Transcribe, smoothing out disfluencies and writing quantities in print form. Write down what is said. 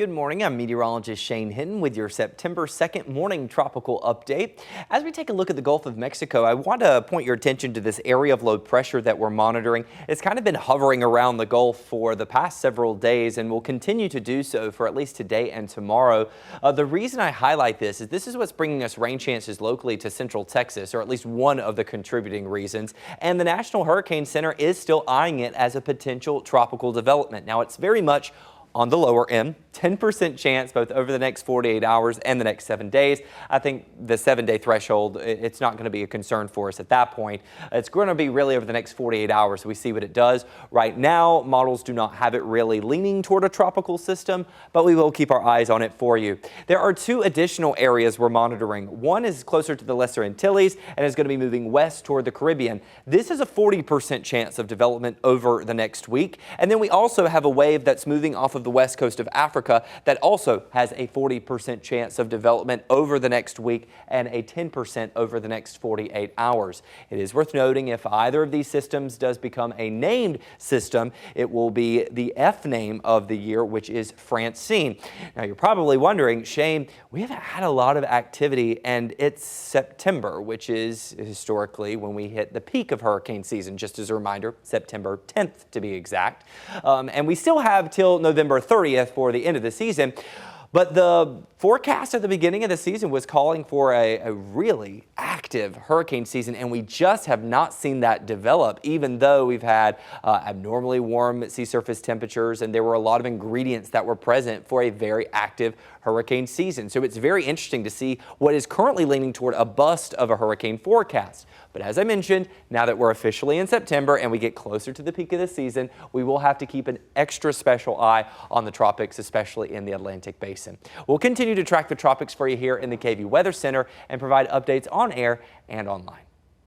Good morning, I'm meteorologist Shane Hinton with your September 2nd morning tropical update. As we take a look at the Gulf of Mexico, I want to point your attention to this area of low pressure that we're monitoring. It's kind of been hovering around the Gulf for the past several days and will continue to do so for at least today and tomorrow. The reason I highlight this is what's bringing us rain chances locally to central Texas, or at least one of the contributing reasons. And the National Hurricane Center is still eyeing it as a potential tropical development. Now, it's very much on the lower end, 10% chance both over the next 48 hours and the next 7 days. I think the 7-day threshold, it's not going to be a concern for us at that point. It's going to be really over the next 48 hours. We see what it does. Right now, models do not have it really leaning toward a tropical system, but we will keep our eyes on it for you. There are two additional areas we're monitoring. One is closer to the Lesser Antilles and is going to be moving west toward the Caribbean. This is a 40% chance of development over the next week. And then we also have a wave that's moving off of the west coast of Africa that also has a 40% chance of development over the next week and a 10% over the next 48 hours. It is worth noting if either of these systems does become a named system, it will be the F name of the year, which is Francine. Now you're probably wondering, Shane, we haven't had a lot of activity and it's September, which is historically when we hit the peak of hurricane season. Just as a reminder, September 10th to be exact. And we still have till November 30th for the end of the season. But the forecast at the beginning of the season was calling for a really active hurricane season, and we just have not seen that develop, even though we've had abnormally warm sea surface temperatures, and there were a lot of ingredients that were present for a very active hurricane season. So it's very interesting to see what is currently leaning toward a bust of a hurricane forecast. But as I mentioned, now that we're officially in September and we get closer to the peak of the season, we will have to keep an extra special eye on the tropics, especially in the Atlantic Basin. We'll continue to track the tropics for you here in the KVUE Weather Center and provide updates on air and online.